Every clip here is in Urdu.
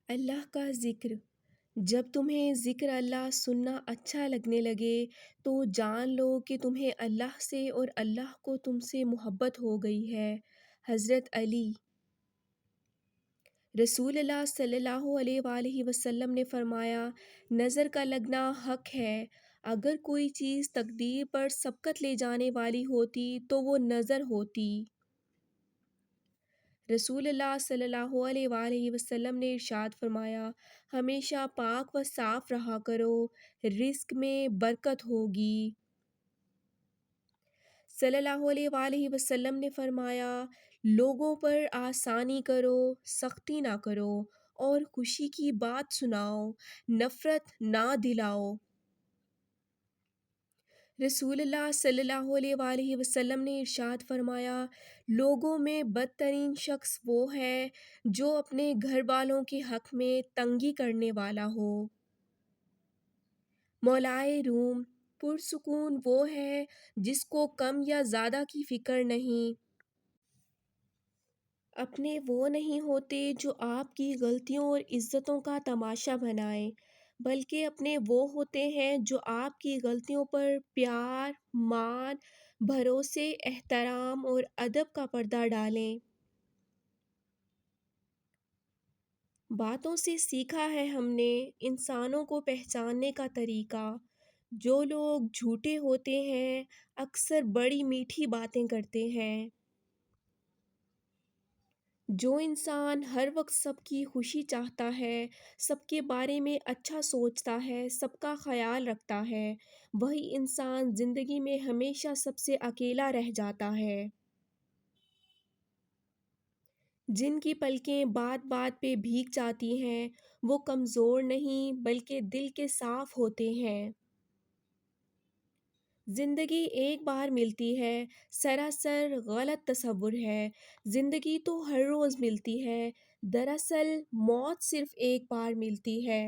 اللہ کا ذکر۔ جب تمہیں ذکر اللہ سننا اچھا لگنے لگے تو جان لو کہ تمہیں اللہ سے اور اللہ کو تم سے محبت ہو گئی ہے۔ حضرت علی رسول اللہ صلی اللہ علیہ وآلہ وسلم نے فرمایا، نظر کا لگنا حق ہے۔ اگر کوئی چیز تقدیر پر سبقت لے جانے والی ہوتی تو وہ نظر ہوتی۔ رسول اللہ صلی اللہ علیہ وآلہ وسلم نے ارشاد فرمایا، ہمیشہ پاک و صاف رہا کرو، رزق میں برکت ہوگی۔ صلی اللہ علیہ وآلہ وسلم نے فرمایا، لوگوں پر آسانی کرو، سختی نہ کرو اور خوشی کی بات سناؤ، نفرت نہ دلاؤ۔ رسول اللہ صلی اللہ علیہ وآلہ وسلم نے ارشاد فرمایا، لوگوں میں بدترین شخص وہ ہے جو اپنے گھر والوں کے حق میں تنگی کرنے والا ہو۔ مولائے روم پرسکون وہ ہے جس کو کم یا زیادہ کی فکر نہیں۔ اپنے وہ نہیں ہوتے جو آپ کی غلطیوں اور عزتوں کا تماشا بنائیں، بلکہ اپنے وہ ہوتے ہیں جو آپ کی غلطیوں پر پیار، مان، بھروسے، احترام اور ادب کا پردہ ڈالیں۔ باتوں سے سیکھا ہے ہم نے انسانوں کو پہچاننے کا طریقہ۔ جو لوگ جھوٹے ہوتے ہیں اکثر بڑی میٹھی باتیں کرتے ہیں۔ جو انسان ہر وقت سب کی خوشی چاہتا ہے، سب کے بارے میں اچھا سوچتا ہے، سب کا خیال رکھتا ہے، وہی انسان زندگی میں ہمیشہ سب سے اکیلا رہ جاتا ہے۔ جن کی پلکیں بات بات پہ بھیگ جاتی ہیں وہ کمزور نہیں بلکہ دل کے صاف ہوتے ہیں۔ زندگی ایک بار ملتی ہے، سراسر غلط تصور ہے۔ زندگی تو ہر روز ملتی ہے، دراصل موت صرف ایک بار ملتی ہے۔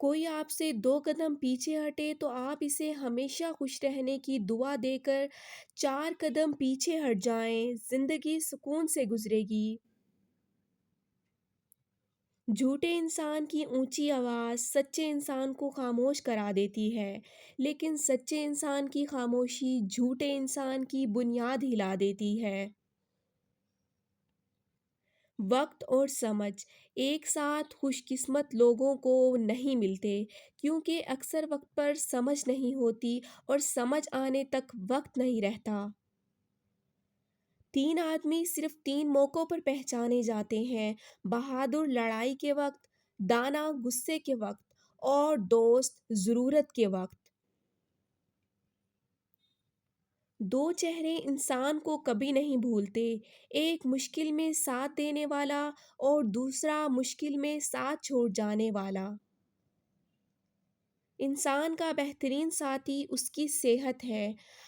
کوئی آپ سے 2 قدم پیچھے ہٹے تو آپ اسے ہمیشہ خوش رہنے کی دعا دے کر 4 قدم پیچھے ہٹ جائیں، زندگی سکون سے گزرے گی۔ جھوٹے انسان کی اونچی آواز سچے انسان کو خاموش کرا دیتی ہے، لیکن سچے انسان کی خاموشی جھوٹے انسان کی بنیاد ہلا دیتی ہے۔ وقت اور سمجھ ایک ساتھ خوش قسمت لوگوں کو نہیں ملتے، کیونکہ اکثر وقت پر سمجھ نہیں ہوتی اور سمجھ آنے تک وقت نہیں رہتا۔ 3 آدمی صرف 3 موقعوں پر پہچانے جاتے ہیں: بہادر لڑائی کے وقت، دانا غصے کے وقت اور دوست ضرورت کے وقت۔ 2 چہرے انسان کو کبھی نہیں بھولتے، ایک مشکل میں ساتھ دینے والا اور دوسرا مشکل میں ساتھ چھوڑ جانے والا۔ انسان کا بہترین ساتھی اس کی صحت ہے،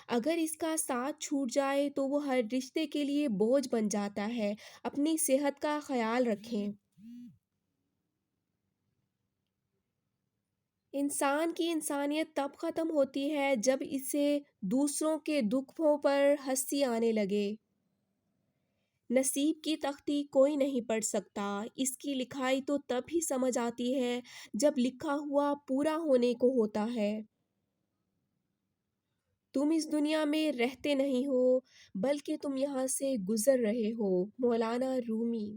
اگر اس کا ساتھ چھوٹ جائے تو وہ ہر رشتے کے لیے بوجھ بن جاتا ہے۔ اپنی صحت کا خیال رکھیں۔ انسان کی انسانیت تب ختم ہوتی ہے جب اسے دوسروں کے دکھوں پر ہنسی آنے لگے۔ نصیب کی تختی کوئی نہیں پڑھ سکتا، اس کی لکھائی تو تب ہی سمجھ آتی ہے جب لکھا ہوا پورا ہونے کو ہوتا ہے۔ تم اس دنیا میں رہتے نہیں ہو بلکہ تم یہاں سے گزر رہے ہو۔ مولانا رومی۔